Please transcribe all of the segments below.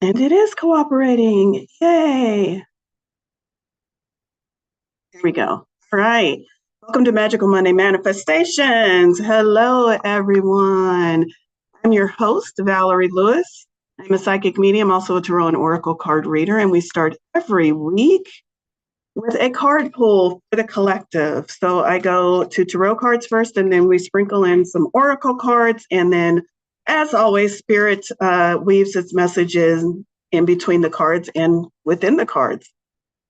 And it is cooperating. Yay. Here we go. All right. Welcome to Magical Monday Manifestations. Hello, everyone. I'm your host, Valorie Lewis. I'm a psychic medium, also a tarot and oracle card reader, and we start every week with a card pull for the collective. So I go to tarot cards first, and then we sprinkle in some oracle cards, and then, as always, Spirit weaves its messages in between the cards and within the cards.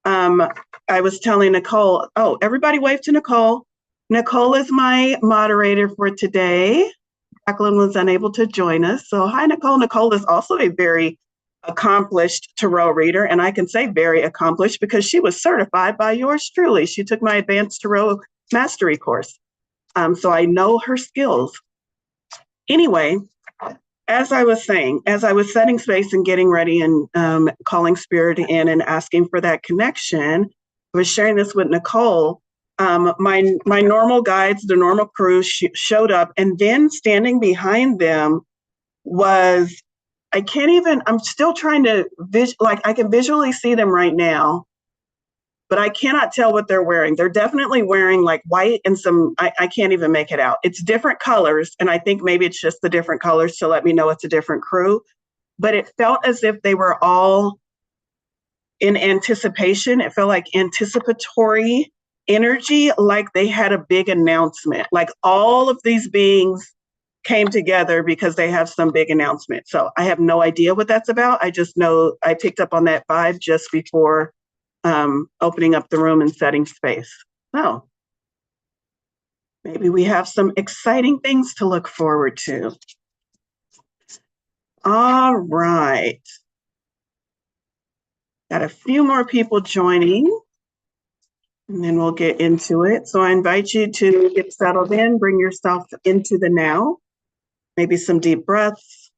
I was telling Nicole, everybody wave to Nicole. Nicole is my moderator for today. Jacqueline was unable to join us. So hi, Nicole. Nicole is also a very accomplished tarot reader, and I can say very accomplished because she was certified by yours truly. She took my advanced tarot mastery course. So I know her skills. Anyway, as I was saying, as I was setting space and getting ready and calling Spirit in and asking for that connection, I was sharing this with Nicole. My normal guides, the normal crew showed up, and then standing behind them was, I'm still trying to, I can visually see them right now, but I cannot tell what they're wearing. They're definitely wearing like white and I can't even make it out. It's different colors, and I think maybe it's just the different colors to let me know it's a different crew. But it felt as if they were all in anticipation. It felt like anticipatory energy, like they had a big announcement, like all of these beings came together because they have some big announcement. So I have no idea what that's about. I just know I picked up on that vibe just before opening up the room and setting space. So maybe we have some exciting things to look forward to. All right. Got a few more people joining, and then we'll get into it. So I invite you to get settled in, bring yourself into the now, maybe some deep breaths.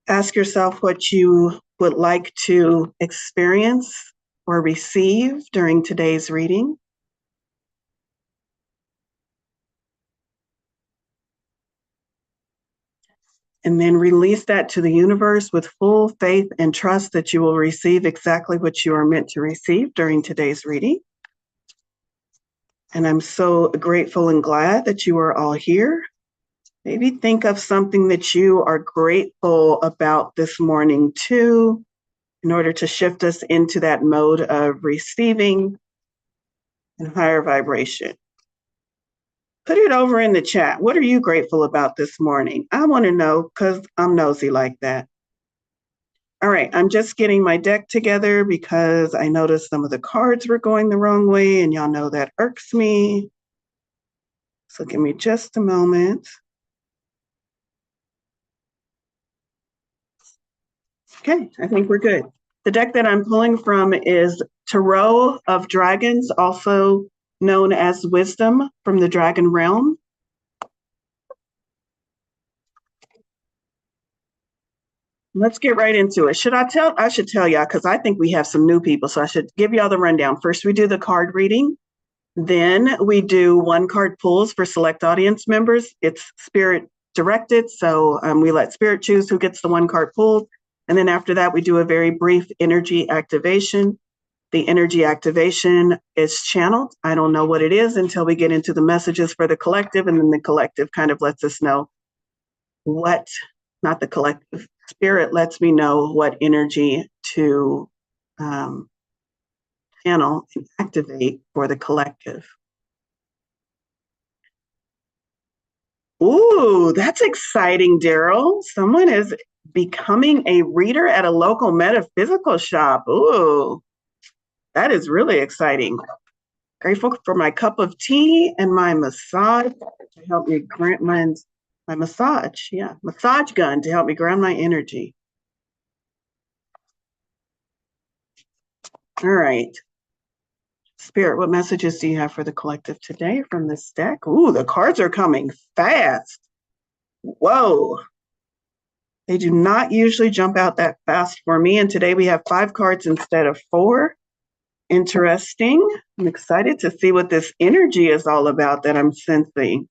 Ask yourself what you would like to experience or receive during today's reading. And then release that to the universe with full faith and trust that you will receive exactly what you are meant to receive during today's reading. And I'm so grateful and glad that you are all here. Maybe think of something that you are grateful about this morning too, in order to shift us into that mode of receiving and higher vibration. Put it over in the chat. What are you grateful about this morning? I want to know because I'm nosy like that. All right, I'm just getting my deck together because I noticed some of the cards were going the wrong way, and y'all know that irks me. So give me just a moment. Okay, I think we're good. The deck that I'm pulling from is Tarot of Dragons, also known as Wisdom from the Dragon Realm. Let's get right into it. I should tell y'all, because I think we have some new people, so I should give y'all the rundown. First, we do the card reading. Then we do one card pulls for select audience members. It's Spirit directed, so we let Spirit choose who gets the one card pulled. And then after that, we do a very brief energy activation. The energy activation is channeled. I don't know what it is until we get into the messages for the collective, and then the collective kind of lets us know what, not the collective, Spirit lets me know what energy to channel and activate for the collective. Ooh, that's exciting, Daryl. Someone is becoming a reader at a local metaphysical shop. Ooh, that is really exciting. Grateful for my cup of tea and my massage to help me grant my massage. Yeah, massage gun to help me ground my energy. All right. Spirit, what messages do you have for the collective today from this deck? Ooh, the cards are coming fast. Whoa. They do not usually jump out that fast for me. And today we have 5 cards instead of 4. Interesting. I'm excited to see what this energy is all about that I'm sensing.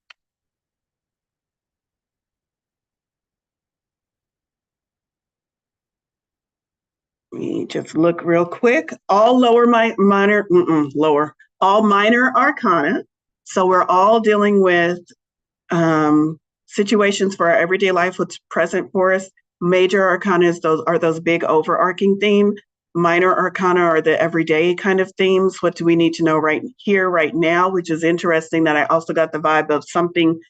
Let me just look real quick. All all minor arcana. So we're all dealing with situations for our everyday life, what's present for us. Major arcana are those big overarching themes. Minor arcana are the everyday kind of themes. What do we need to know right here, right now? Which is interesting that I also got the vibe of something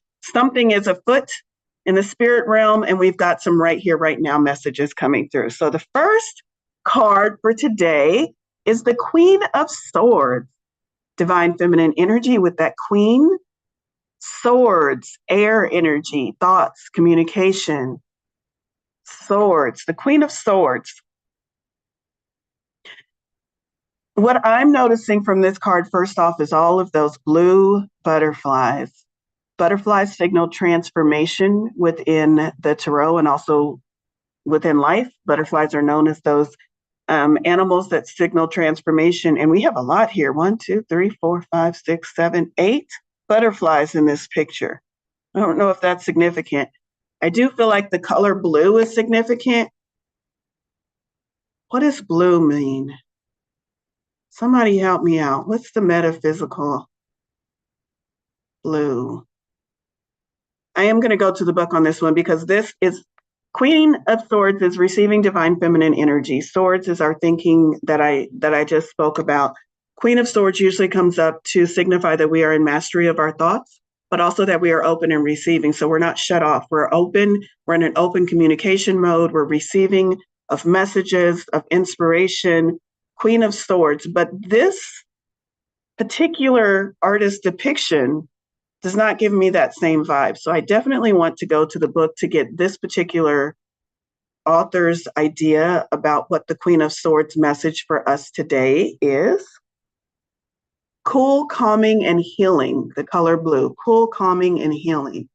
is afoot in the spirit realm, and we've got some right here, right now messages coming through. So the first card for today is the Queen of Swords, divine feminine energy with that queen. Swords, air energy, thoughts, communication. Swords, the Queen of Swords. What I'm noticing from this card, first off, is all of those blue butterflies. Butterflies signal transformation within the tarot and also within life. Butterflies are known as those animals that signal transformation. And we have a lot here. 1, 2, 3, 4, 5, 6, 7, 8 butterflies in this picture. I don't know if that's significant. I do feel like the color blue is significant. What does blue mean? Somebody help me out. What's the metaphysical blue? I am going to go to the book on this one because this is Queen of Swords is receiving divine feminine energy. Swords is our thinking that I just spoke about. Queen of Swords usually comes up to signify that we are in mastery of our thoughts, but also that we are open and receiving. So we're not shut off. We're open. We're in an open communication mode. We're receiving of messages, of inspiration. Queen of Swords. But this particular artist depiction does not give me that same vibe. So I definitely want to go to the book to get this particular author's idea about what the Queen of Swords message for us today is. Cool, calming, and healing, the color blue. Cool, calming, and healing.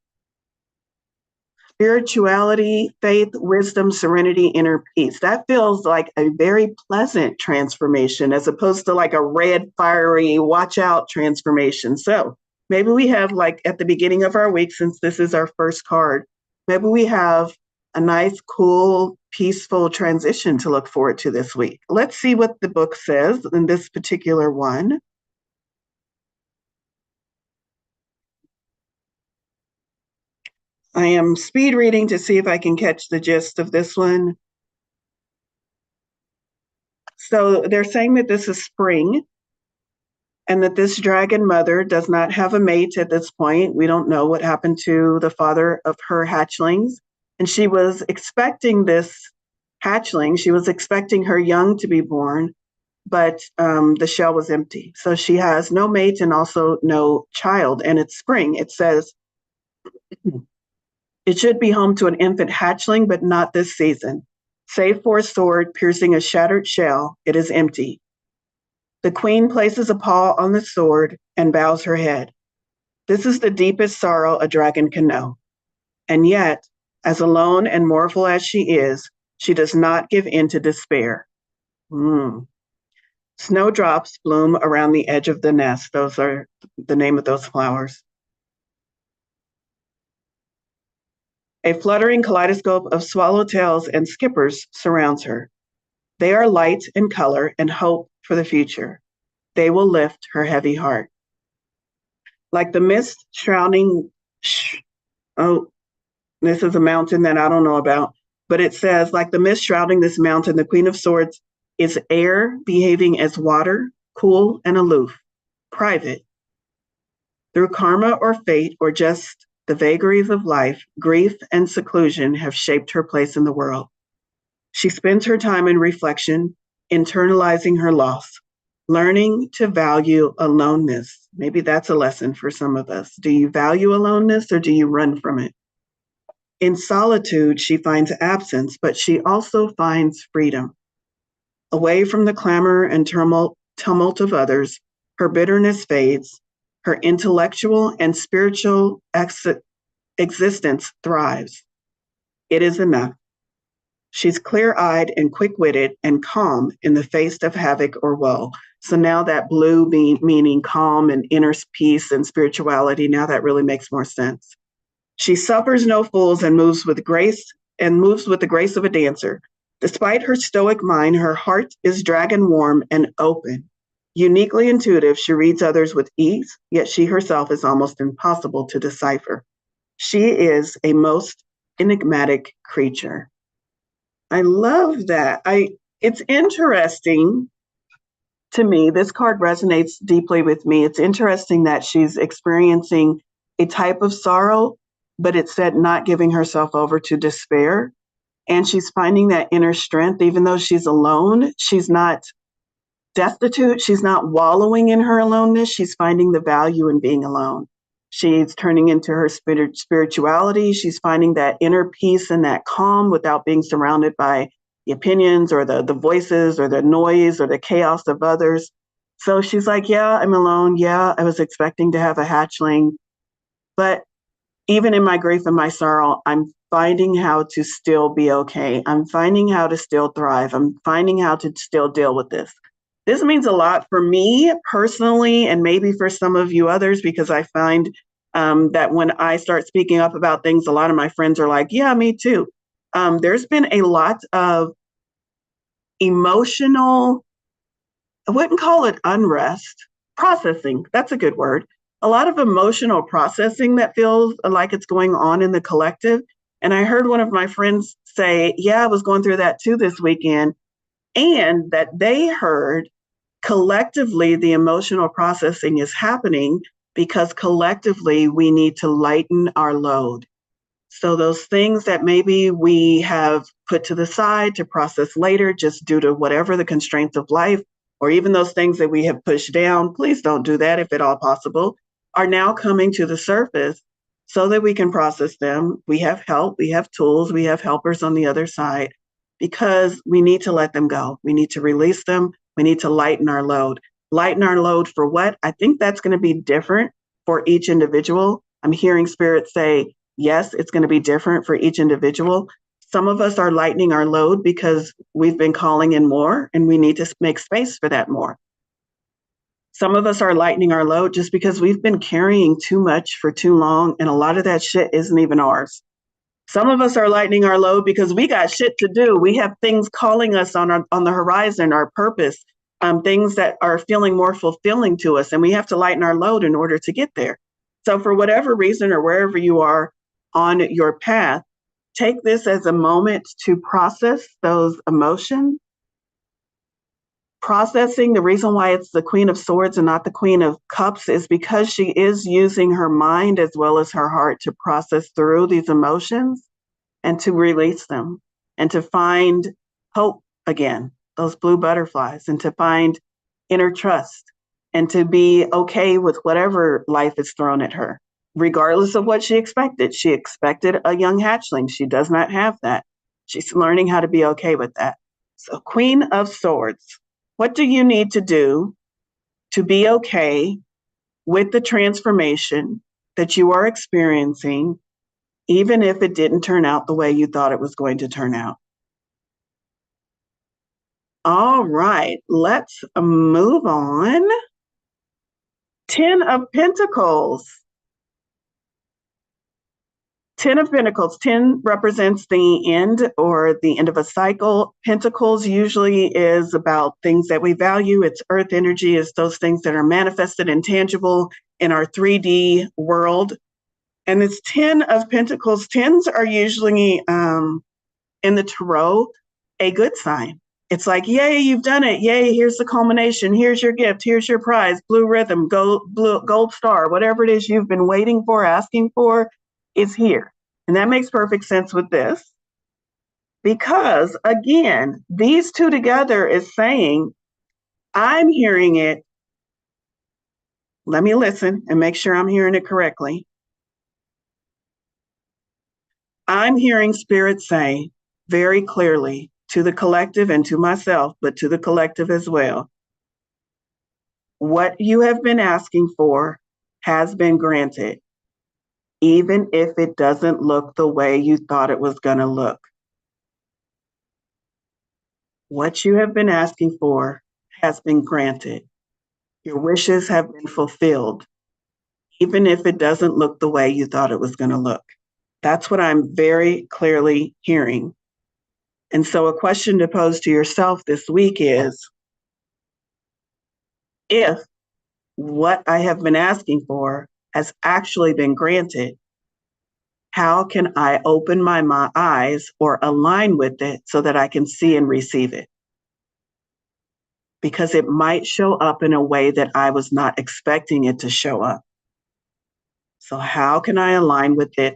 Spirituality, faith, wisdom, serenity, inner peace. That feels like a very pleasant transformation as opposed to like a red, fiery, watch out transformation. So maybe we have, like at the beginning of our week, since this is our first card, maybe we have a nice, cool, peaceful transition to look forward to this week. Let's see what the book says in this particular one. I am speed reading to see if I can catch the gist of this one. So they're saying that this is spring and that this dragon mother does not have a mate at this point. We don't know what happened to the father of her hatchlings. And she was expecting this hatchling. She was expecting her young to be born, but the shell was empty. So she has no mate and also no child. And it's spring. It says, it should be home to an infant hatchling, but not this season. Save for a sword piercing a shattered shell, it is empty. The queen places a paw on the sword and bows her head. This is the deepest sorrow a dragon can know. And yet, as alone and mournful as she is, she does not give in to despair. Snowdrops bloom around the edge of the nest. Those are the name of those flowers. A fluttering kaleidoscope of swallowtails and skippers surrounds her. They are light in color and hope for the future. They will lift her heavy heart. Like the mist shrouding, this is a mountain that I don't know about, but it says, like the mist shrouding this mountain, the Queen of Swords is air behaving as water, cool and aloof, private. Through karma or fate or just the vagaries of life, grief and seclusion have shaped her place in the world. She spends her time in reflection, internalizing her loss, learning to value aloneness. Maybe that's a lesson for some of us. Do you value aloneness or do you run from it? In solitude, she finds absence, but she also finds freedom. Away from the clamor and tumult of others, her bitterness fades. Her intellectual and spiritual existence thrives. It is enough. She's clear-eyed and quick-witted and calm in the face of havoc or woe. So now that blue meaning calm and inner peace and spirituality, now that really makes more sense. She suffers no fools and moves with the grace of a dancer. Despite her stoic mind, her heart is dragon warm and open. Uniquely intuitive, she reads others with ease, yet she herself is almost impossible to decipher. She is a most enigmatic creature. I love that. It's interesting to me. This card resonates deeply with me. It's interesting that she's experiencing a type of sorrow, but it said not giving herself over to despair. And she's finding that inner strength, even though she's alone. She's not destitute. She's not wallowing in her aloneness. She's finding the value in being alone. She's turning into her spirituality. She's finding that inner peace and that calm without being surrounded by the opinions or the voices or the noise or the chaos of others. So she's like, yeah, I'm alone. Yeah, I was expecting to have a hatchling. But even in my grief and my sorrow, I'm finding how to still be okay. I'm finding how to still thrive. I'm finding how to still deal with this. This means a lot for me personally, and maybe for some of you others, because I find that when I start speaking up about things, a lot of my friends are like, yeah, me too. There's been a lot of emotional, I wouldn't call it unrest, processing. That's a good word. A lot of emotional processing that feels like it's going on in the collective. And I heard one of my friends say, yeah, I was going through that too this weekend. And that they heard collectively the emotional processing is happening because collectively we need to lighten our load. So those things that maybe we have put to the side to process later, just due to whatever the constraints of life, or even those things that we have pushed down, please don't do that if at all possible, are now coming to the surface so that we can process them. We have help, we have tools, we have helpers on the other side, because we need to let them go. We need to release them. We need to lighten our load. Lighten our load for what? I think that's going to be different for each individual. I'm hearing spirit say, yes, it's going to be different for each individual. Some of us are lightening our load because we've been calling in more and we need to make space for that more. Some of us are lightening our load just because we've been carrying too much for too long, and a lot of that shit isn't even ours. Some of us are lightening our load because we got shit to do. We have things calling us on the horizon, our purpose, things that are feeling more fulfilling to us, and we have to lighten our load in order to get there. So for whatever reason or wherever you are on your path, take this as a moment to process those emotions. Processing, the reason why it's the Queen of Swords and not the Queen of Cups is because she is using her mind as well as her heart to process through these emotions and to release them and to find hope again, those blue butterflies, and to find inner trust and to be okay with whatever life is thrown at her, regardless of what she expected. She expected a young hatchling. She does not have that. She's learning how to be okay with that. So, Queen of Swords, what do you need to do to be okay with the transformation that you are experiencing, even if it didn't turn out the way you thought it was going to turn out? All right, let's move on. 10 of Pentacles. 10 of Pentacles. 10 represents the end or the end of a cycle. Pentacles usually is about things that we value. It's earth energy, it's those things that are manifested and tangible in our 3D world. And it's 10 of Pentacles. 10s are usually in the tarot a good sign. It's like, yay, you've done it. Yay, here's the culmination. Here's your gift. Here's your prize. Blue rhythm, gold star, whatever it is you've been waiting for, asking for, is here. And that makes perfect sense with this. Because again, these two together is saying, I'm hearing it. Let me listen and make sure I'm hearing it correctly. I'm hearing Spirit say very clearly to the collective and to myself, but to the collective as well, what you have been asking for has been granted, even if it doesn't look the way you thought it was going to look. What you have been asking for has been granted. Your wishes have been fulfilled, even if it doesn't look the way you thought it was going to look. That's what I'm very clearly hearing. And so a question to pose to yourself this week is, if what I have been asking for has actually been granted, how can I open my eyes or align with it so that I can see and receive it? Because it might show up in a way that I was not expecting it to show up. So how can I align with it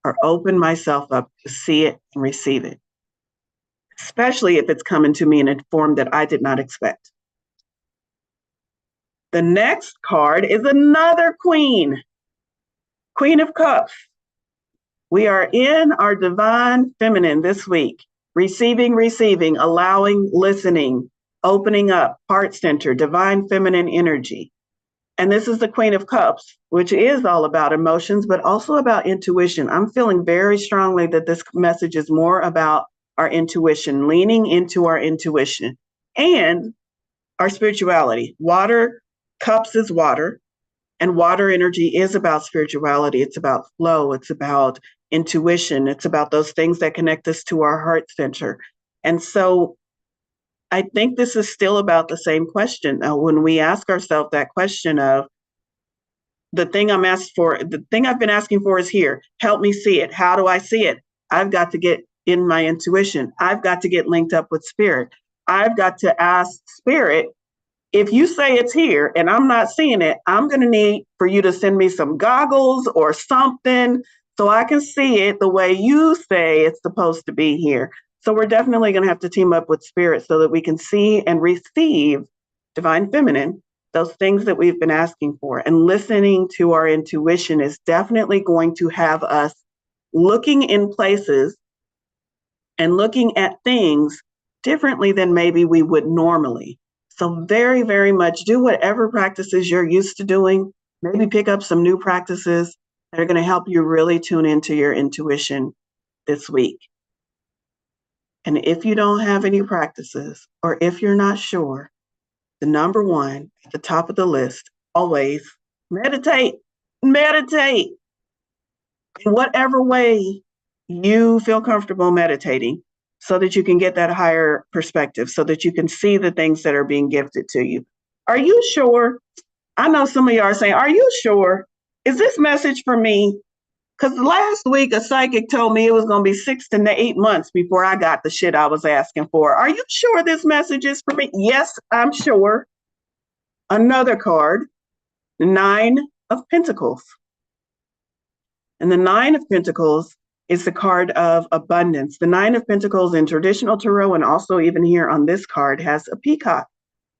or open myself up to see it and receive it? Especially if it's coming to me in a form that I did not expect. The next card is another Queen, Queen of Cups. We are in our divine feminine this week, receiving, allowing, listening, opening up, heart center, divine feminine energy. And this is the Queen of Cups, which is all about emotions, but also about intuition. I'm feeling very strongly that this message is more about our intuition, leaning into our intuition and our spirituality. Water, cups is water, and water energy is about spirituality. It's about flow. It's about intuition. It's about those things that connect us to our heart center. And so I think this is still about the same question. When we ask ourselves that question of, the thing I'm asked for, the thing I've been asking for is here. Help me see it. How do I see it? I've got to get in my intuition. I've got to get linked up with spirit. I've got to ask spirit, if you say it's here and I'm not seeing it, I'm going to need for you to send me some goggles or something so I can see it the way you say it's supposed to be here. So we're definitely going to have to team up with spirit so that we can see and receive divine feminine, those things that we've been asking for. And listening to our intuition is definitely going to have us looking in places and looking at things differently than maybe we would normally. So very, very much do whatever practices you're used to doing. Maybe pick up some new practices that are going to help you really tune into your intuition this week. And if you don't have any practices, or if you're not sure, the number one at the top of the list, always meditate. Meditate in whatever way you feel comfortable meditating, so that you can get that higher perspective, so that you can see the things that are being gifted to you. Are you sure? I know some of you are saying, are you sure? Is this message for me? Because last week a psychic told me it was going to be 6 to 8 months before I got the shit I was asking for. Are you sure this message is for me? Yes, I'm sure. Another card, the 9 of Pentacles. And the 9 of Pentacles is the card of abundance. The 9 of Pentacles in traditional tarot, and also even here on this card, has a peacock.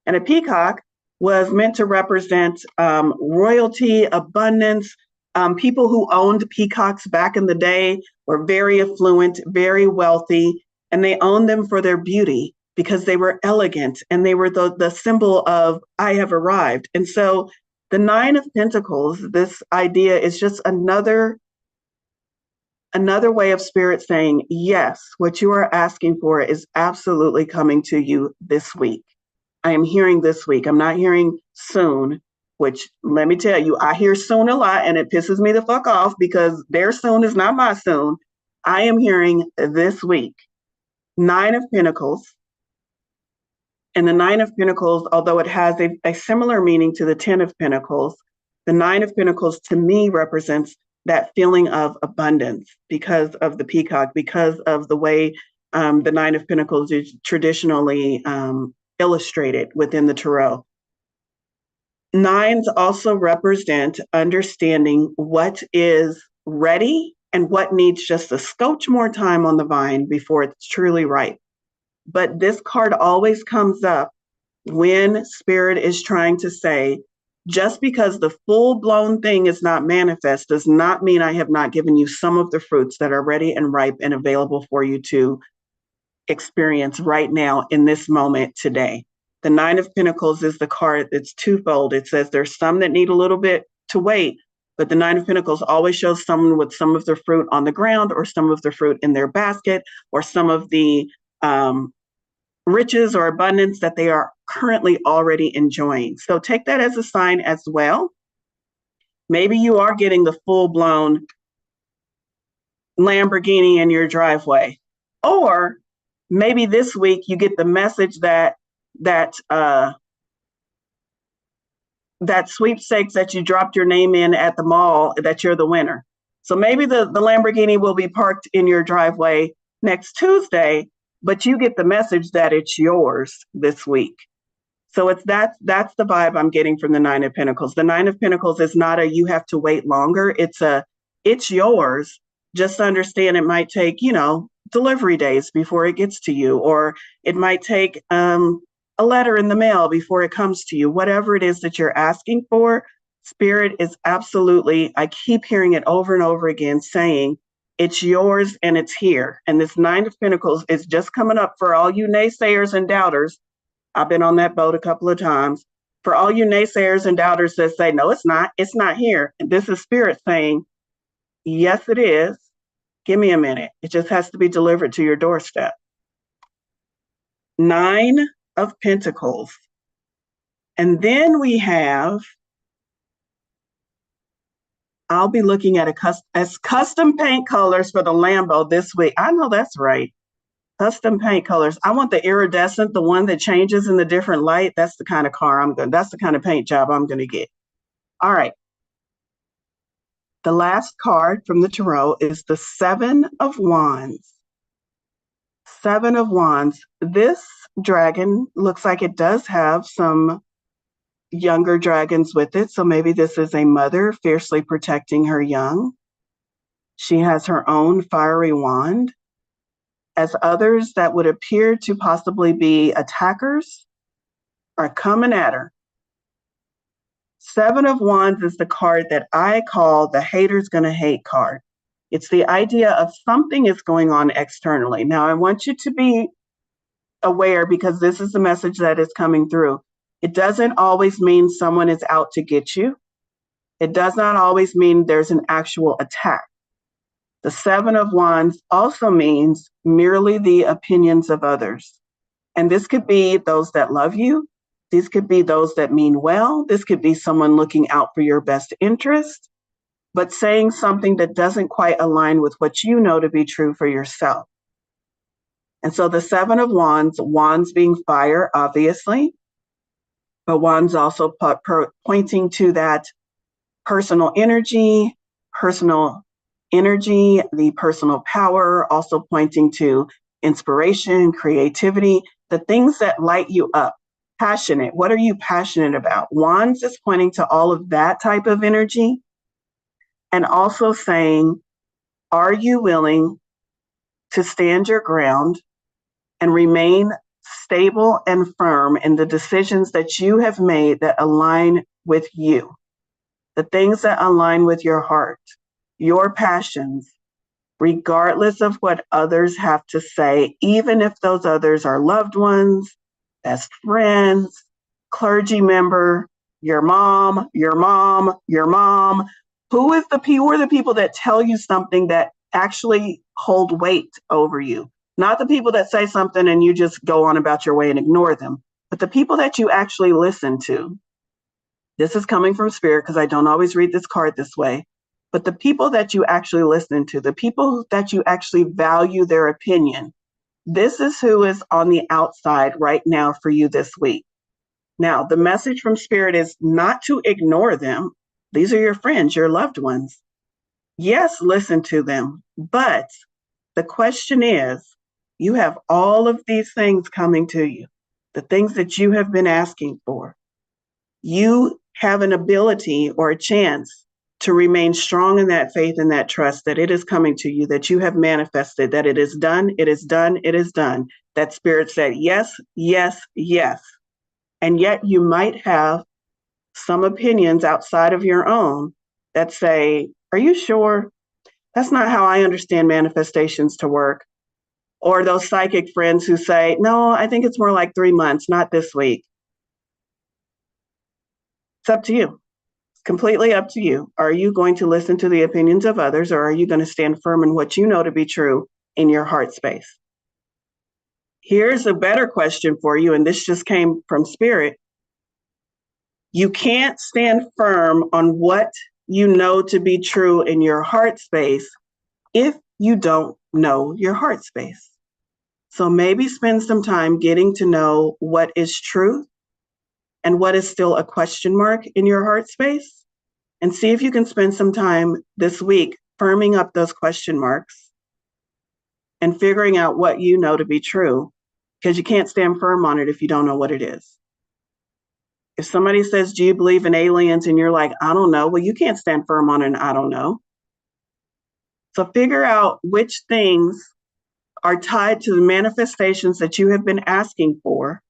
And a peacock was meant to represent royalty, abundance. People who owned peacocks back in the day were very affluent, very wealthy, and they owned them for their beauty because they were elegant and they were the symbol of, I have arrived. And so the 9 of Pentacles, this idea is just another way of spirit saying, yes, what you are asking for is absolutely coming to you this week. I am hearing this week. I'm not hearing soon, which, let me tell you, I hear soon a lot and it pisses me the fuck off because their soon is not my soon. I am hearing this week. 9 of Pentacles. And the 9 of Pentacles, although it has a similar meaning to the 10 of Pentacles, the 9 of Pentacles to me represents that feeling of abundance because of the peacock, because of the way the 9 of Pentacles is traditionally illustrated within the tarot. 9s also represent understanding what is ready and what needs just a scotch more time on the vine before it's truly ripe. But this card always comes up when spirit is trying to say, just because the full-blown thing is not manifest does not mean I have not given you some of the fruits that are ready and ripe and available for you to experience right now in this moment today. The 9 of Pentacles is the card that's twofold. It says there's some that need a little bit to wait, but the 9 of Pentacles always shows someone with some of the fruit on the ground or some of the fruit in their basket or some of the riches or abundance that they are currently already enjoying. So take that as a sign as well. Maybe you are getting the full-blown Lamborghini in your driveway, or maybe this week you get the message that sweepstakes that you dropped your name in at the mall, that you're the winner. So maybe the Lamborghini will be parked in your driveway next Tuesday, but you get the message that it's yours this week. So that's the vibe I'm getting from the Nine of Pentacles. The Nine of Pentacles is not a you have to wait longer. It's yours. Just understand it might take, delivery days before it gets to you, or it might take a letter in the mail before it comes to you. Whatever it is that you're asking for, Spirit is absolutely, I keep hearing it over and over again saying, it's yours and it's here. And this Nine of Pentacles is just coming up for all you naysayers and doubters. I've been on that boat a couple of times. For all you naysayers and doubters that say, no, it's not here. And this is Spirit saying, yes, it is. Give me a minute. It just has to be delivered to your doorstep. Nine of Pentacles. And then we have, I'll be looking at custom paint colors for the Lambo this week. I know that's right. Custom paint colors. I want the iridescent, the one that changes in the different light. That's the kind of that's the kind of paint job I'm going to get. All right. The last card from the tarot is the Seven of Wands. Seven of Wands. This dragon looks like it does have some younger dragons with it. So maybe this is a mother fiercely protecting her young. She has her own fiery wand. As others that would appear to possibly be attackers are coming at her. Seven of Wands is the card that I call the hater's gonna hate card. It's the idea of something is going on externally. Now, I want you to be aware, because this is the message that is coming through. It doesn't always mean someone is out to get you. It does not always mean there's an actual attack. The Seven of Wands also means merely the opinions of others. And this could be those that love you. These could be those that mean well. This could be someone looking out for your best interest, but saying something that doesn't quite align with what you know to be true for yourself. And so the Seven of Wands, wands being fire, obviously, but wands also pointing to that personal energy, the personal power, also pointing to inspiration, creativity, the things that light you up. Passionate. What are you passionate about? Wands is pointing to all of that type of energy, and also saying, are you willing to stand your ground and remain stable and firm in the decisions that you have made that align with you, the things that align with your heart, your passions, regardless of what others have to say, even if those others are loved ones, best friends, clergy member, your mom. Who are the people that tell you something that actually hold weight over you? Not the people that say something and you just go on about your way and ignore them, but the people that you actually listen to. This is coming from Spirit, because I don't always read this card this way. But the people that you actually listen to, the people that you actually value their opinion, this is who is on the outside right now for you this week. Now, the message from Spirit is not to ignore them. These are your friends, your loved ones. Yes, listen to them. But the question is, you have all of these things coming to you, the things that you have been asking for. You have an ability or a chance to remain strong in that faith and that trust that it is coming to you, that you have manifested, that it is done, it is done, it is done. That Spirit said, yes, yes, yes. And yet you might have some opinions outside of your own that say, are you sure? That's not how I understand manifestations to work. Or those psychic friends who say, no, I think it's more like 3 months, not this week. It's up to you. Completely up to you. Are you going to listen to the opinions of others, or are you going to stand firm in what you know to be true in your heart space? Here's a better question for you, and this just came from Spirit. You can't stand firm on what you know to be true in your heart space if you don't know your heart space. So maybe spend some time getting to know what is truth and what is still a question mark in your heart space. And see if you can spend some time this week firming up those question marks and figuring out what you know to be true, because you can't stand firm on it if you don't know what it is. If somebody says, do you believe in aliens? And you're like, I don't know. Well, you can't stand firm on an I don't know. So figure out which things are tied to the manifestations that you have been asking for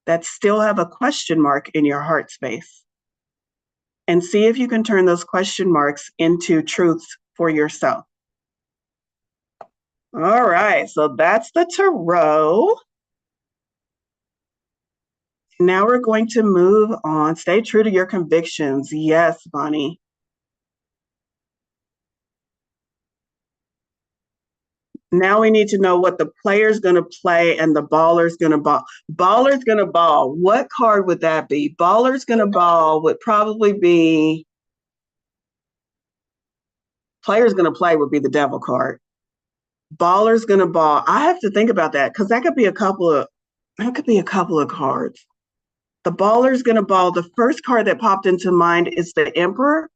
that still have a question mark in your heart space. And see if you can turn those question marks into truths for yourself. All right, so that's the tarot. Now we're going to move on. Stay true to your convictions. Yes, Bonnie. Now we need to know what the player's going to play and the baller's going to ball. Baller's going to ball. What card would that be? Baller's going to ball would probably be, player's going to play would be the devil card. Baller's going to ball. I have to think about that because that could be a couple of cards. The baller's going to ball. The first card that popped into mind is the Emperor,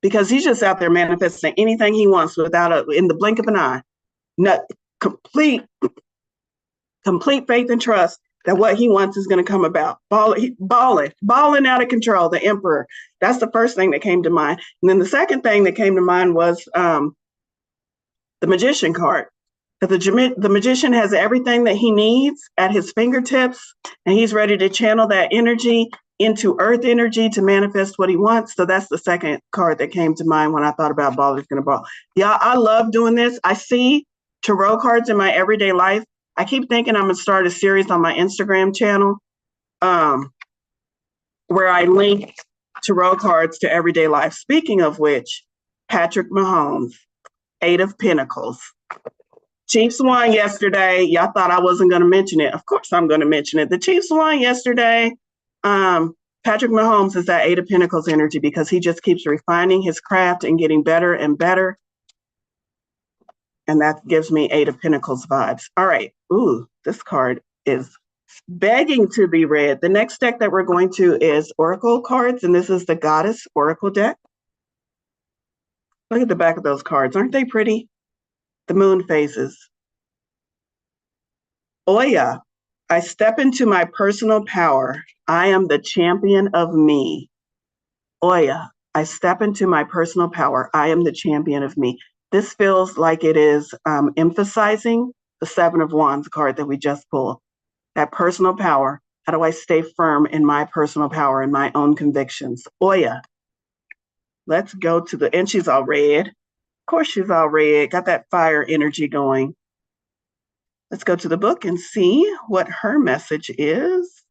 because he's just out there manifesting anything he wants in the blink of an eye. Not complete faith and trust that what he wants is going to come about. Balling out of control, the Emperor. That's the first thing that came to mind. And then the second thing that came to mind was the Magician card. Because the magician has everything that he needs at his fingertips, and he's ready to channel that energy into earth energy to manifest what he wants. So that's the second card that came to mind when I thought about Baller's Gonna Ball. Yeah, I love doing this. I see tarot cards in my everyday life. I keep thinking I'm gonna start a series on my Instagram channel where I link tarot cards to everyday life. Speaking of which, Patrick Mahomes, 8 of Pentacles. Chiefs won yesterday. Y'all thought I wasn't going to mention it. Of course I'm going to mention it. The Chiefs won yesterday. Patrick Mahomes is that 8 of Pentacles energy because he just keeps refining his craft and getting better and better. And that gives me 8 of Pentacles vibes. All right. Ooh, this card is begging to be read. The next deck that we're going to is Oracle cards, and this is the Goddess Oracle deck. Look at the back of those cards. Aren't they pretty? The moon phases. Oya, I step into my personal power. I am the champion of me. Oya, I step into my personal power. I am the champion of me. This feels like it is emphasizing the 7 of Wands card that we just pulled. That personal power. How do I stay firm in my personal power and my own convictions? Oya. Let's go to the, and she's all red. Of course she's all red. Got that fire energy going. Let's go to the book and see what her message is.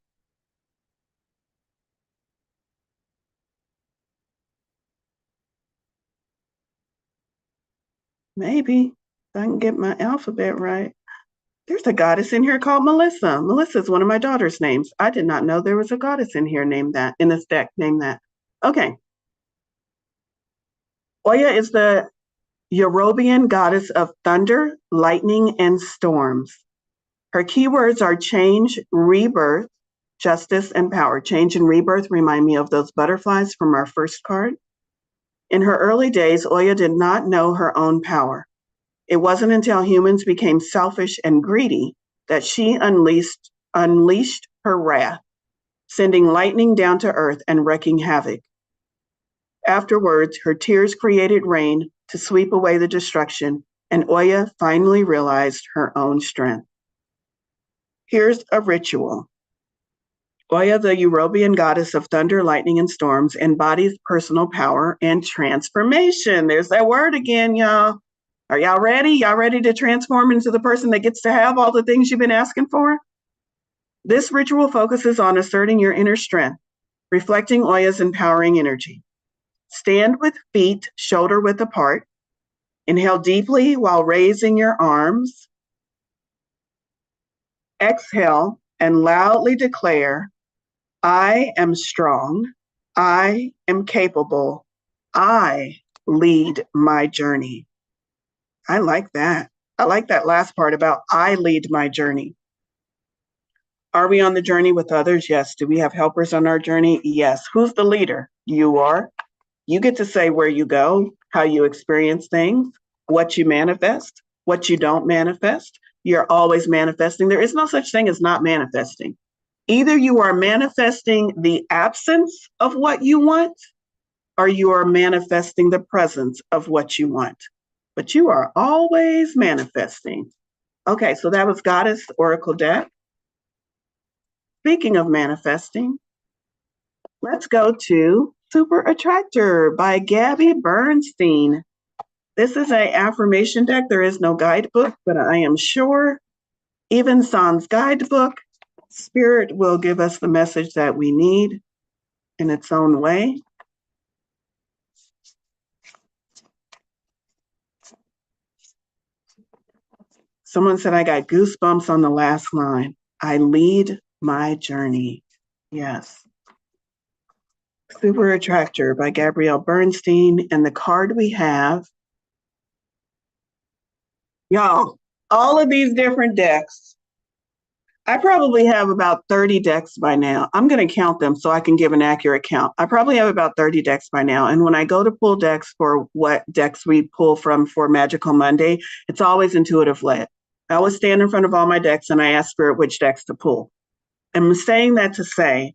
Maybe if I can get my alphabet right. There's a goddess in here called Melissa. Melissa is one of my daughter's names. I did not know there was a goddess in here named that, in this deck named that. Okay. Oya is the Yorubian goddess of thunder, lightning, and storms. Her keywords are change, rebirth, justice, and power. Change and rebirth remind me of those butterflies from our first card. In her early days, Oya did not know her own power. It wasn't until humans became selfish and greedy that she unleashed her wrath, sending lightning down to earth and wreaking havoc. Afterwards, her tears created rain to sweep away the destruction, and Oya finally realized her own strength. Here's a ritual. Oya, the Yorubian goddess of thunder, lightning, and storms, embodies personal power and transformation. There's that word again, y'all. Are y'all ready? Y'all ready to transform into the person that gets to have all the things you've been asking for? This ritual focuses on asserting your inner strength, reflecting Oya's empowering energy. Stand with feet shoulder width apart. Inhale deeply while raising your arms. Exhale and loudly declare, I am strong. I am capable. I lead my journey. I like that. I like that last part about I lead my journey. Are we on the journey with others? Yes. Do we have helpers on our journey? Yes. Who's the leader? You are. You get to say where you go, how you experience things, what you manifest, what you don't manifest. You're always manifesting. There is no such thing as not manifesting. Either you are manifesting the absence of what you want, or you are manifesting the presence of what you want. But you are always manifesting. Okay, so that was Goddess Oracle deck. Speaking of manifesting, let's go to Super Attractor by Gabby Bernstein. This is an affirmation deck. There is no guidebook, but I am sure, even sans guidebook, Spirit will give us the message that we need in its own way. Someone said, I got goosebumps on the last line. I lead my journey. Yes. Super Attractor by Gabrielle Bernstein. And the card we have, y'all, all of these different decks. I probably have about 30 decks by now. I'm going to count them so I can give an accurate count. I probably have about 30 decks by now. And when I go to pull decks for what decks we pull from for Magical Monday, it's always intuitive led. I always stand in front of all my decks and I ask Spirit which decks to pull. And I'm saying that to say,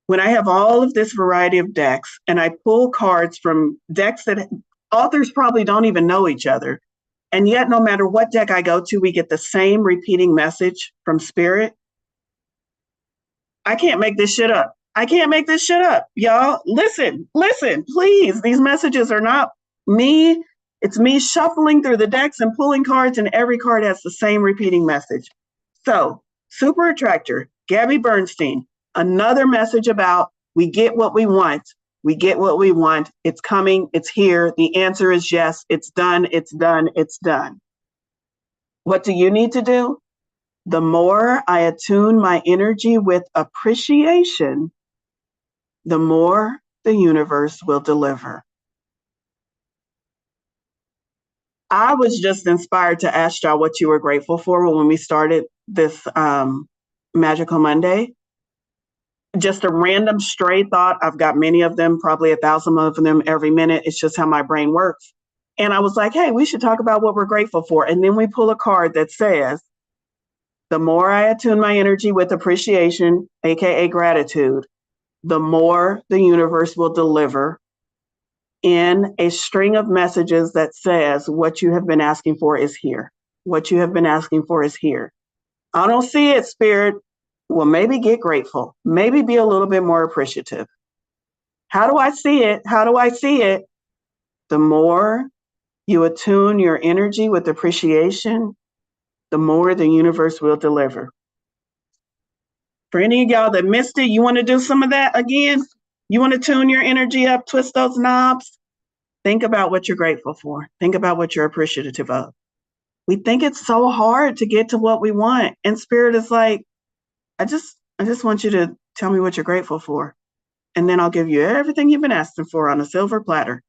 when I have all of this variety of decks and I pull cards from decks that authors probably don't even know each other, and yet no matter what deck I go to, we get the same repeating message from Spirit. I can't make this shit up. I can't make this shit up. Y'all, listen, please. These messages are not me. It's me shuffling through the decks and pulling cards, and every card has the same repeating message. So, Super Attractor, Gabby Bernstein, another message about we get what we want. We get what we want. It's coming. It's here. The answer is yes. It's done. It's done. It's done. What do you need to do? The more I attune my energy with appreciation, the more the universe will deliver. I was just inspired to ask y'all what you were grateful for when we started this Magical Monday. Just a random stray thought. I've got many of them, probably 1,000 of them every minute. It's just how my brain works. And I was like, hey, we should talk about what we're grateful for. And then we pull a card that says, the more I attune my energy with appreciation, AKA gratitude, the more the universe will deliver in a string of messages that says what you have been asking for is here. What you have been asking for is here. I don't see it, Spirit. Well, maybe get grateful. Maybe be a little bit more appreciative. How do I see it? How do I see it? The more you attune your energy with appreciation, the more the universe will deliver. For any of y'all that missed it, you want to do some of that again? You want to tune your energy up, twist those knobs? Think about what you're grateful for. Think about what you're appreciative of. We think it's so hard to get to what we want. And Spirit is like, I just want you to tell me what you're grateful for. And then I'll give you everything you've been asking for on a silver platter.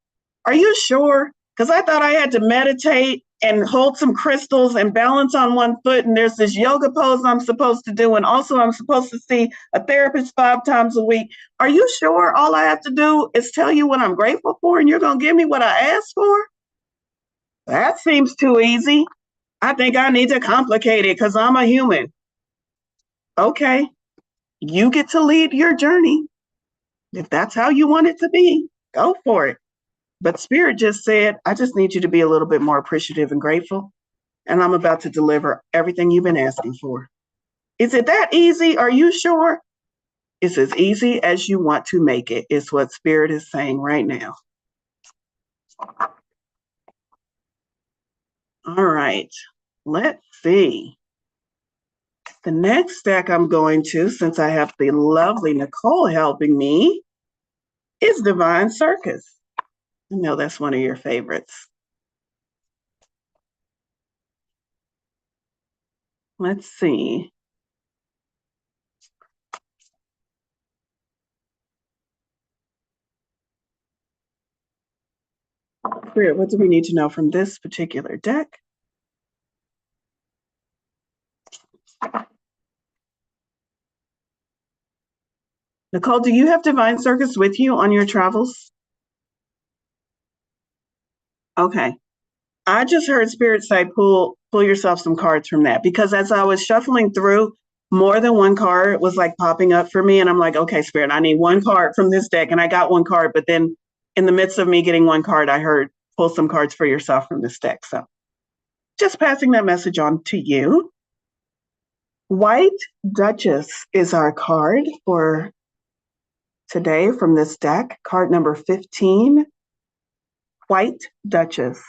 Are you sure? Because I thought I had to meditate and hold some crystals and balance on one foot. And there's this yoga pose I'm supposed to do. And also I'm supposed to see a therapist 5 times a week. Are you sure all I have to do is tell you what I'm grateful for and you're going to give me what I asked for? That seems too easy. I think I need to complicate it because I'm a human. Okay, you get to lead your journey. If that's how you want it to be, go for it. But Spirit just said, I just need you to be a little bit more appreciative and grateful. And I'm about to deliver everything you've been asking for. Is it that easy? Are you sure? It's as easy as you want to make it, is what Spirit is saying right now. All right, let's see. The next deck I'm going to, since I have the lovely Nicole helping me, is Divine Circus. I know that's one of your favorites. Let's see. Spirit, what do we need to know from this particular deck? Nicole, do you have Divine Circus with you on your travels? Okay. I just heard Spirit say pull yourself some cards from that because as I was shuffling through, more than one card was like popping up for me, and I'm like, okay, Spirit, I need one card from this deck, and I got one card. But then, in the midst of me getting one card, I heard pull some cards for yourself from this deck. So, just passing that message on to you. White Duchess is our card for today from this deck. Card number 15. White Duchess.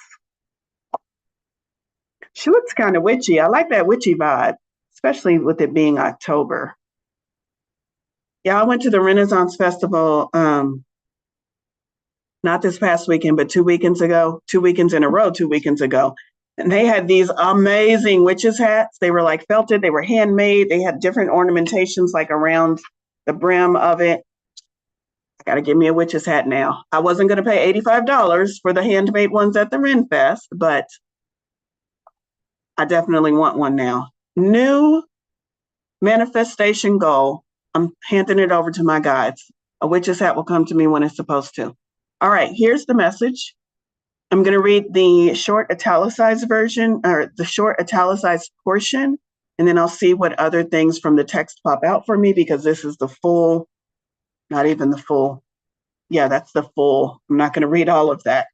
She looks kind of witchy. I like that witchy vibe, especially with it being October. Yeah, I went to the Renaissance Festival, not this past weekend, but 2 weekends ago, 2 weekends in a row, 2 weekends ago. And they had these amazing witches' hats. They were like felted, they were handmade. They had different ornamentations like around the brim of it. I got to give me a witch's hat now. I wasn't going to pay $85 for the handmade ones at the Ren Fest, but I definitely want one now. New manifestation goal. I'm handing it over to my guides. A witch's hat will come to me when it's supposed to. All right, here's the message. I'm going to read the short italicized version or the short italicized portion, and then I'll see what other things from the text pop out for me because this is the full, not even the full. Yeah, that's the full. I'm not going to read all of that.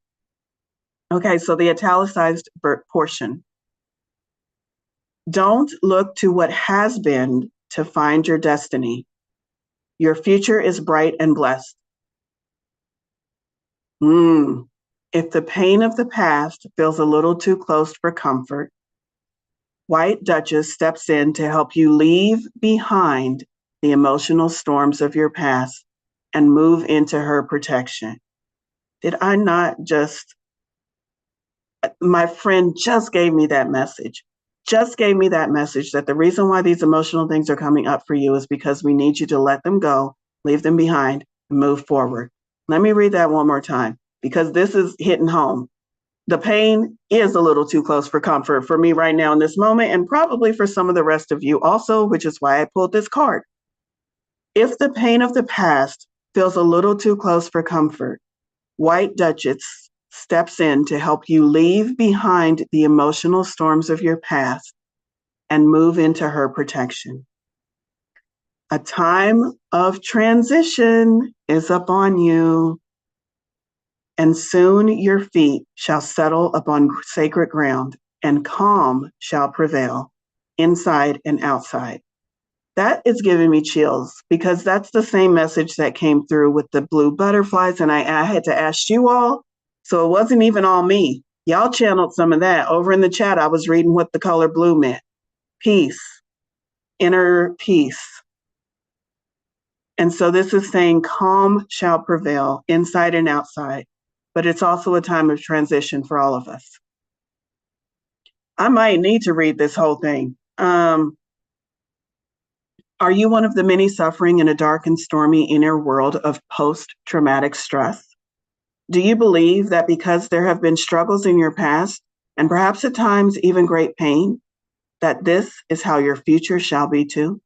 Okay, so the italicized portion. Don't look to what has been to find your destiny. Your future is bright and blessed. If the pain of the past feels a little too close for comfort, White Duchess steps in to help you leave behind the emotional storms of your past and move into her protection. Did I not just, my friend just gave me that message. Just gave me that message that the reason why these emotional things are coming up for you is because we need you to let them go, leave them behind, and move forward. Let me read that one more time because this is hitting home. The pain is a little too close for comfort for me right now in this moment, and probably for some of the rest of you also, which is why I pulled this card. If the pain of the past feels a little too close for comfort, White Duchess steps in to help you leave behind the emotional storms of your past and move into her protection. A time of transition is upon you, and soon your feet shall settle upon sacred ground, and calm shall prevail inside and outside. That is giving me chills because that's the same message that came through with the blue butterflies. And I had to ask you all. So it wasn't even all me. Y'all channeled some of that. Over in the chat, I was reading what the color blue meant. Peace, inner peace. And so this is saying calm shall prevail inside and outside. But it's also a time of transition for all of us. I might need to read this whole thing. Are you one of the many suffering in a dark and stormy inner world of post-traumatic stress? Do you believe that because there have been struggles in your past, and perhaps at times even great pain, that this is how your future shall be too?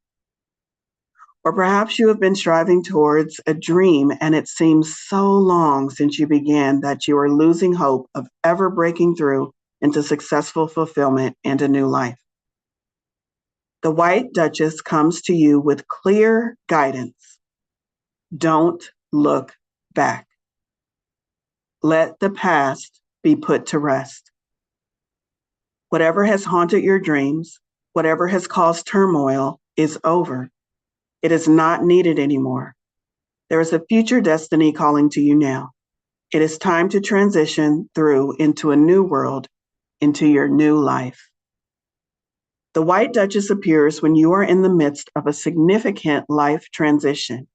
Or perhaps you have been striving towards a dream and it seems so long since you began that you are losing hope of ever breaking through into successful fulfillment and a new life. The White Duchess comes to you with clear guidance. Don't look back. Let the past be put to rest. Whatever has haunted your dreams, whatever has caused turmoil is over. It is not needed anymore. There is a future destiny calling to you now. It is time to transition through into a new world, into your new life. The White Duchess appears when you are in the midst of a significant life transition.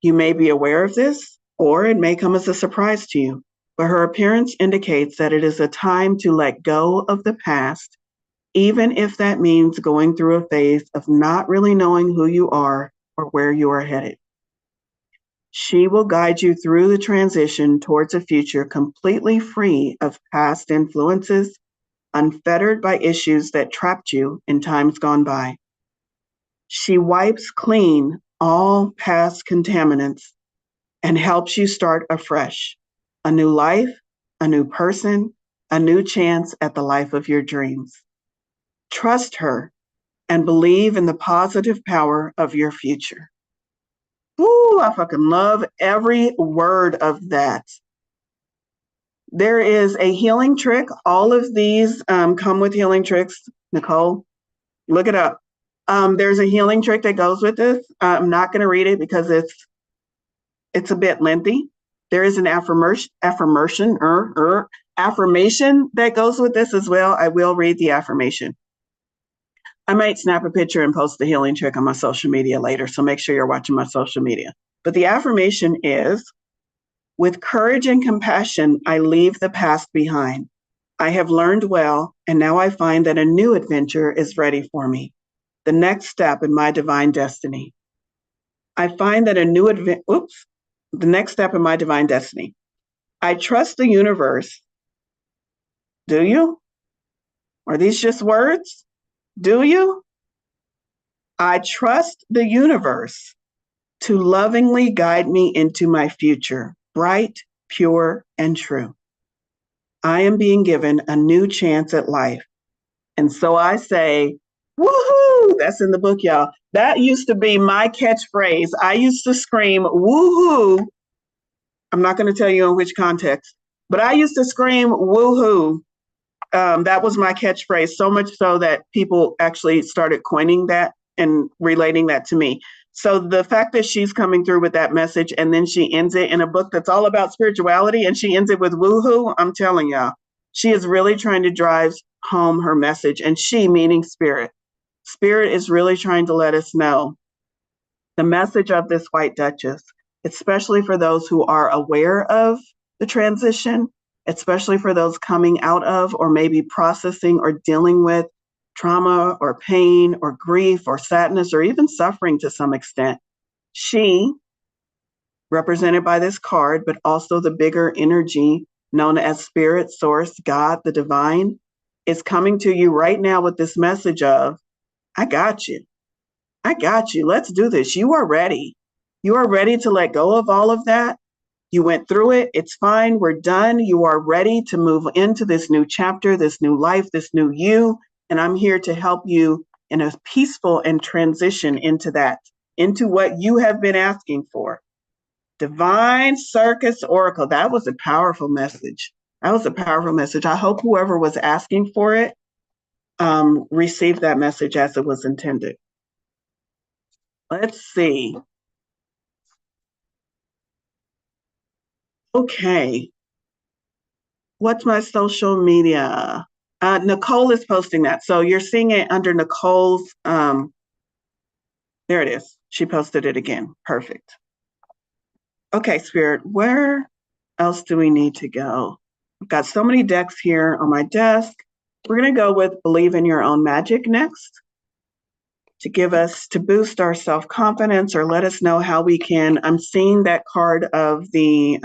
You may be aware of this, or it may come as a surprise to you, but her appearance indicates that it is a time to let go of the past, even if that means going through a phase of not really knowing who you are or where you are headed. She will guide you through the transition towards a future completely free of past influences, unfettered by issues that trapped you in times gone by. She wipes clean all past contaminants and helps you start afresh, a new life, a new person, a new chance at the life of your dreams. Trust her and believe in the positive power of your future. Ooh, I fucking love every word of that. There is a healing trick. All of these come with healing tricks. Nicole, look it up. There's a healing trick that goes with this. I'm not going to read it because it's a bit lengthy. There is an affirmation that goes with this as well. I will read the affirmation. I might snap a picture and post the healing trick on my social media later, so make sure you're watching my social media. But the affirmation is, with courage and compassion, I leave the past behind. I have learned well, and now I find that a new adventure is ready for me, the next step in my divine destiny. I find that the next step in my divine destiny. I trust the universe. Do you? Are these just words? Do you? I trust the universe to lovingly guide me into my future, bright, pure, and true. I am being given a new chance at life. And so I say, woohoo! That's in the book, y'all. That used to be my catchphrase. I used to scream, woohoo. I'm not going to tell you in which context, but I used to scream, woohoo. That was my catchphrase, so much so that people actually started coining that and relating that to me. So the fact that she's coming through with that message and then she ends it in a book that's all about spirituality and she ends it with woohoo, I'm telling y'all, she is really trying to drive home her message. And she, meaning spirit. Spirit is really trying to let us know the message of this White Duchess, especially for those who are aware of the transition, especially for those coming out of or maybe processing or dealing with trauma or pain or grief or sadness or even suffering to some extent. She, represented by this card, but also the bigger energy known as spirit, source, God, the divine, is coming to you right now with this message of, I got you. I got you. Let's do this. You are ready. You are ready to let go of all of that. You went through it. It's fine. We're done. You are ready to move into this new chapter, this new life, this new you. And I'm here to help you in a peaceful and transition into that, into what you have been asking for. Divine Circus Oracle. That was a powerful message. That was a powerful message. I hope whoever was asking for it received that message as it was intended. Let's see. Okay. What's my social media? Nicole is posting that. So you're seeing it under Nicole's, there it is. She posted it again. Perfect. Okay, Spirit, where else do we need to go? I've got so many decks here on my desk. We're going to go with Believe in Your Own Magic next to boost our self-confidence or let us know how we can. I'm seeing that card of the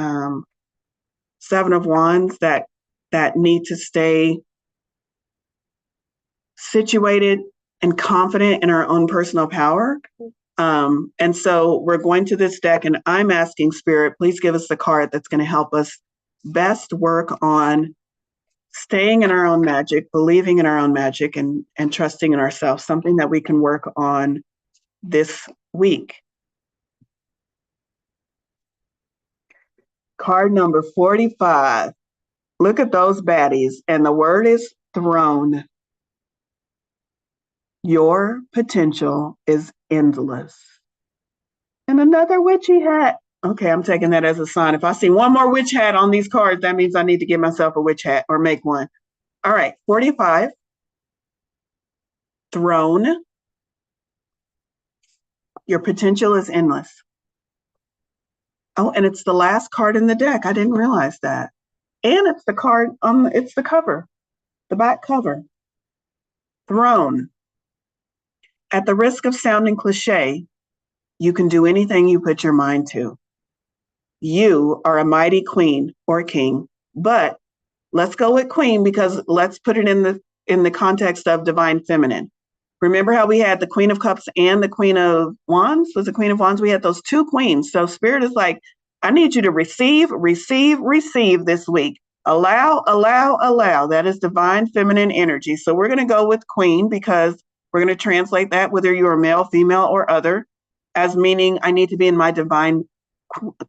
Seven of Wands that need to stay situated and confident in our own personal power. And so we're going to this deck and I'm asking Spirit, please give us the card that's going to help us best work on staying in our own magic, believing in our own magic, and trusting in ourselves, something that we can work on this week. Card number 45. Look at those baddies. And the word is throne. Your potential is endless. And another witchy hat. Okay, I'm taking that as a sign. If I see one more witch hat on these cards, that means I need to get myself a witch hat or make one. All right, 45. Throne. Your potential is endless. Oh, and it's the last card in the deck. I didn't realize that. And it's the card, it's the cover, the back cover. Throne. At the risk of sounding cliche, you can do anything you put your mind to. You are a mighty queen or king, but let's go with queen because let's put it in the context of divine feminine. Remember how we had the Queen of Cups and the Queen of Wands? Was the Queen of Wands? We had those two queens. So Spirit is like, I need you to receive, receive, receive this week. Allow, allow, allow. That is divine feminine energy. So we're going to go with Queen because we're going to translate that, whether you're male, female, or other, as meaning I need to be in my divine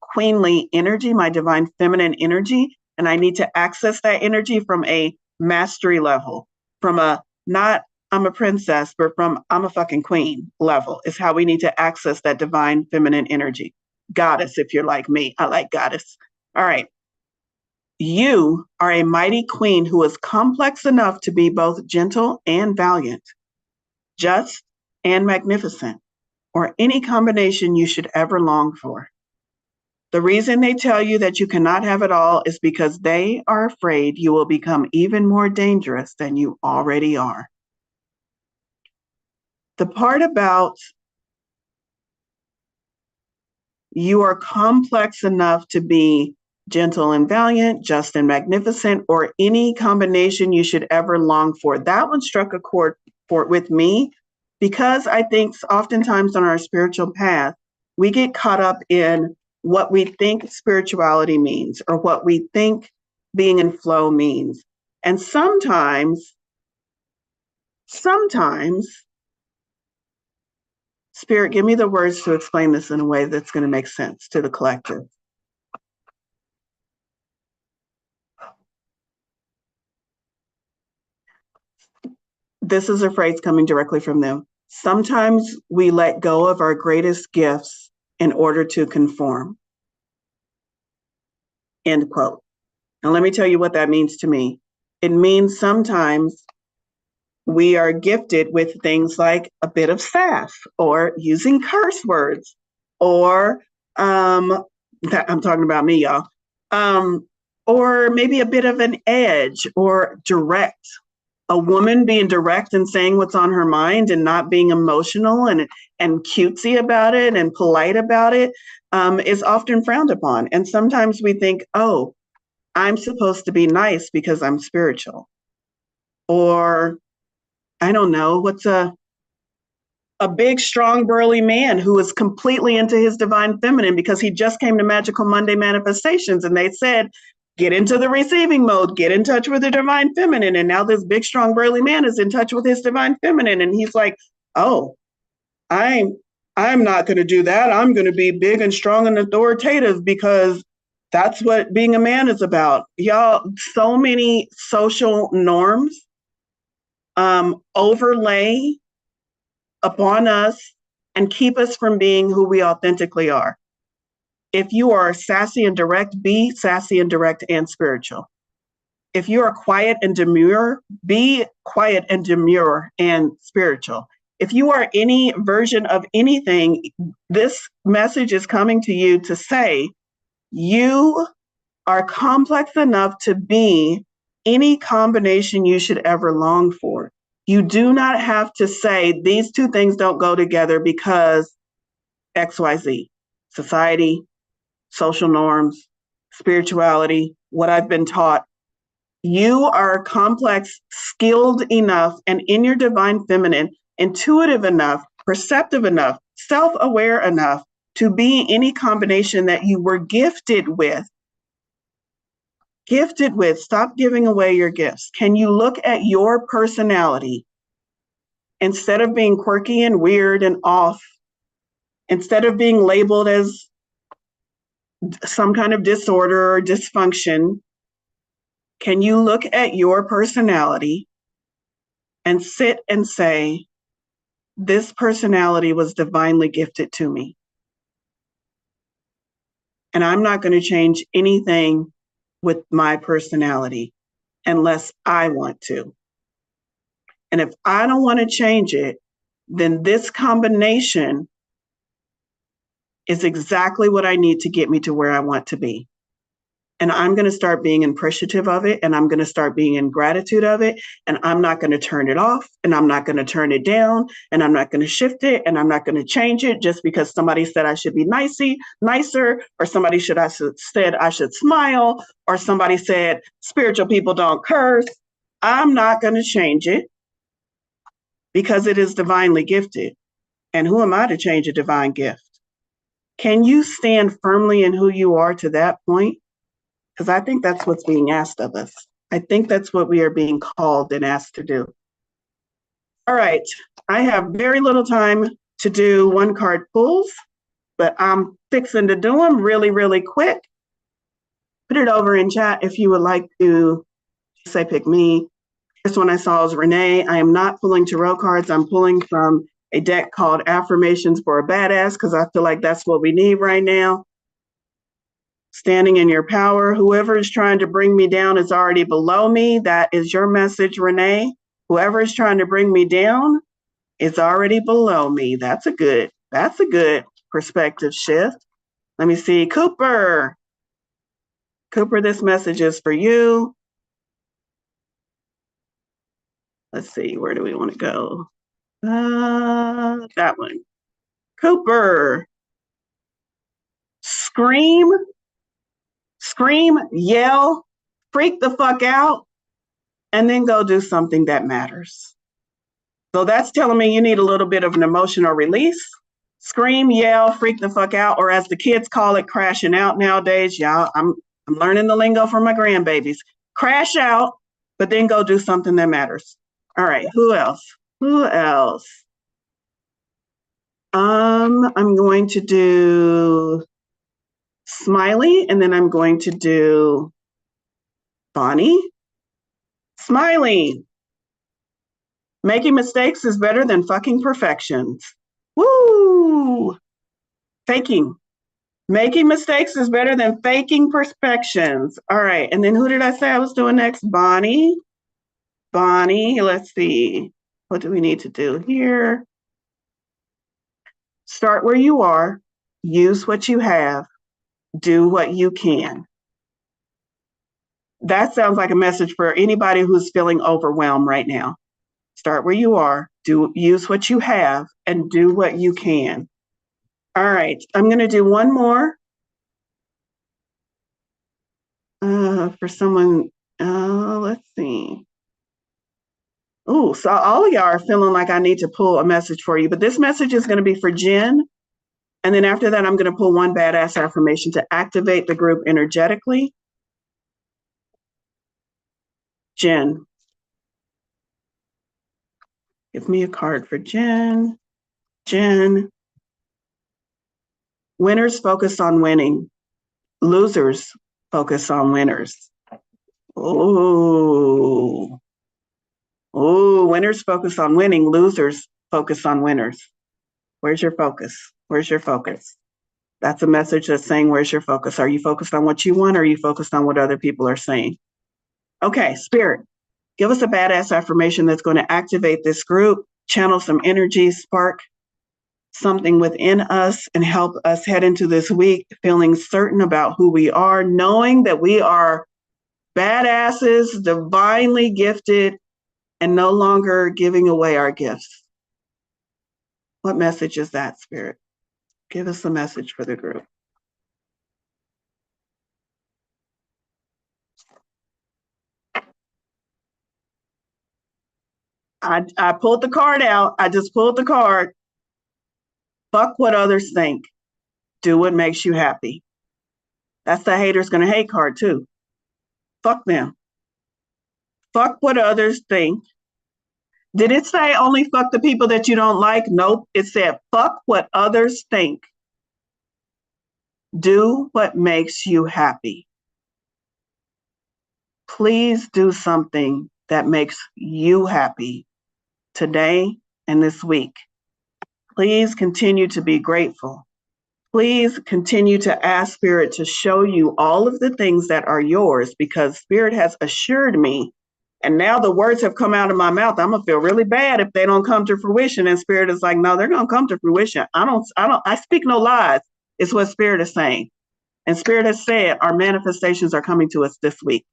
queenly energy, my divine feminine energy, and I need to access that energy from a mastery level, from a not I'm a princess, but from I'm a fucking queen level is how we need to access that divine feminine energy. Goddess, if you're like me, I like goddess. All right. You are a mighty queen who is complex enough to be both gentle and valiant, just and magnificent, or any combination you should ever long for. The reason they tell you that you cannot have it all is because they are afraid you will become even more dangerous than you already are. The part about you are complex enough to be gentle and valiant, just and magnificent, or any combination you should ever long for. That one struck a chord with me because I think oftentimes on our spiritual path, we get caught up in what we think spirituality means or what we think being in flow means. And sometimes, Spirit, give me the words to explain this in a way that's going to make sense to the collective. This is a phrase coming directly from them. Sometimes we let go of our greatest gifts in order to conform. End quote. And let me tell you what that means to me. It means sometimes we are gifted with things like a bit of sass or using curse words or I'm talking about me, y'all. Or maybe a bit of an edge or direct. A woman being direct and saying what's on her mind and not being emotional and cutesy about it and polite about it is often frowned upon. And sometimes we think, oh, I'm supposed to be nice because I'm spiritual. Or I don't know, what's a big, strong, burly man who is completely into his divine feminine because he just came to Magical Monday Manifestations and they said, get into the receiving mode, get in touch with the divine feminine. And now this big, strong, burly man is in touch with his divine feminine. And he's like, oh, I'm not going to do that. I'm going to be big and strong and authoritative because that's what being a man is about. Y'all, so many social norms overlay upon us and keep us from being who we authentically are. If you are sassy and direct, be sassy and direct and spiritual. If you are quiet and demure, be quiet and demure and spiritual. If you are any version of anything, this message is coming to you to say, you are complex enough to be any combination you should ever long for. You do not have to say these two things don't go together because XYZ, society, social norms, spirituality, what I've been taught. You are complex, skilled enough, and in your divine feminine, intuitive enough, perceptive enough, self-aware enough to be any combination that you were gifted with. Gifted with. Stop giving away your gifts. Can you look at your personality instead of being quirky and weird and off, instead of being labeled as some kind of disorder or dysfunction? Can you look at your personality and sit and say, this personality was divinely gifted to me. And I'm not going to change anything with my personality unless I want to. And if I don't want to change it, then this combination is exactly what I need to get me to where I want to be. And I'm going to start being appreciative of it, and I'm going to start being in gratitude of it, and I'm not going to turn it off, and I'm not going to turn it down, and I'm not going to shift it, and I'm not going to change it just because somebody said I should be nicer, or somebody said I should smile, or somebody said spiritual people don't curse. I'm not going to change it because it is divinely gifted. And who am I to change a divine gift? Can you stand firmly in who you are to that point? Because I think that's what's being asked of us. I think that's what we are being called and asked to do. All right, I have very little time to do one card pulls, but I'm fixing to do them really, really quick. Put it over in chat if you would like to say pick me. First one I saw was Renee. I am not pulling tarot cards. I'm pulling from a deck called Affirmations for a Badass because I feel like that's what we need right now. Standing in your power. Whoever is trying to bring me down is already below me. That is your message, Renee. Whoever is trying to bring me down is already below me. That's a good perspective shift. Let me see. Cooper, this message is for you. Let's see, where do we want to go? That one. Cooper, scream, yell, freak the fuck out, and then go do something that matters. So that's telling me you need a little bit of an emotional release. Scream, yell, freak the fuck out, or as the kids call it, crashing out nowadays. Y'all, I'm learning the lingo from my grandbabies. Crash out, but then go do something that matters. All right, who else? I'm going to do Smiley, and then I'm going to do Bonnie. Smiley. Making mistakes is better than fucking perfections. Woo! Faking. Making mistakes is better than faking perfections. All right, and then who did I say I was doing next? Bonnie, let's see. What do we need to do here? Start where you are, use what you have, do what you can. That sounds like a message for anybody who's feeling overwhelmed right now. Start where you are, use what you have, and do what you can. All right, I'm going to do one more for someone. Let's see. Oh, so all of y'all are feeling like I need to pull a message for you, but this message is going to be for Jen. And then after that, I'm going to pull one badass affirmation to activate the group energetically. Jen. Give me a card for Jen. Jen. Winners focus on winning. Losers focus on winners. Oh, winners focus on winning. Losers focus on winners. Where's your focus? That's a message that's saying, where's your focus? Are you focused on what you want, or are you focused on what other people are saying? Okay, Spirit, give us a badass affirmation that's going to activate this group, channel some energy, spark something within us, and help us head into this week feeling certain about who we are, knowing that we are badasses, divinely gifted, and no longer giving away our gifts. What message is that, Spirit? Give us a message for the group. I pulled the card out. I just pulled the card. Fuck what others think. Do what makes you happy. That's the haters gonna hate card too. Fuck them. Fuck what others think. Did it say only fuck the people that you don't like? Nope. It said fuck what others think. Do what makes you happy. Please do something that makes you happy today and this week. Please continue to be grateful. Please continue to ask Spirit to show you all of the things that are yours, because Spirit has assured me, and now the words have come out of my mouth. I'm gonna feel really bad if they don't come to fruition. And Spirit is like, no, they're gonna come to fruition. I speak no lies. It's what Spirit is saying. And Spirit has said our manifestations are coming to us this week.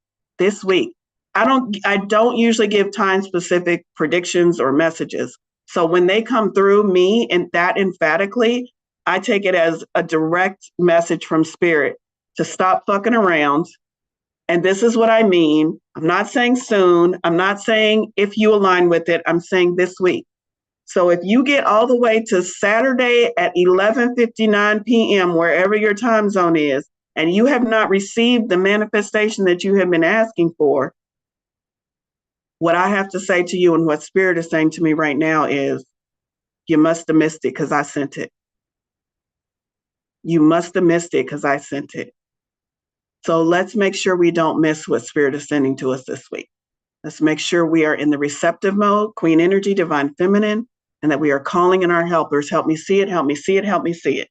I don't usually give time specific predictions or messages. So when they come through me and that emphatically, I take it as a direct message from Spirit to stop fucking around. And this is what I mean. I'm not saying soon. I'm not saying if you align with it. I'm saying this week. So if you get all the way to Saturday at 11:59 p.m., wherever your time zone is, and you have not received the manifestation that you have been asking for, what I have to say to you and what Spirit is saying to me right now is, you must have missed it because I sent it. You must have missed it because I sent it. So let's make sure we don't miss what Spirit is sending to us this week. Let's make sure we are in the receptive mode, Queen Energy, Divine Feminine, and that we are calling in our helpers. Help me see it, help me see it, help me see it.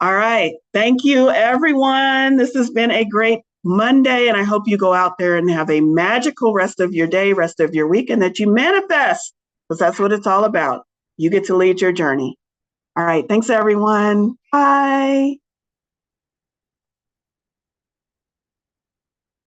All right. Thank you, everyone. This has been a great Monday, and I hope you go out there and have a magical rest of your day, rest of your week, and that you manifest, because that's what it's all about. You get to lead your journey. All right. Thanks, everyone. Bye.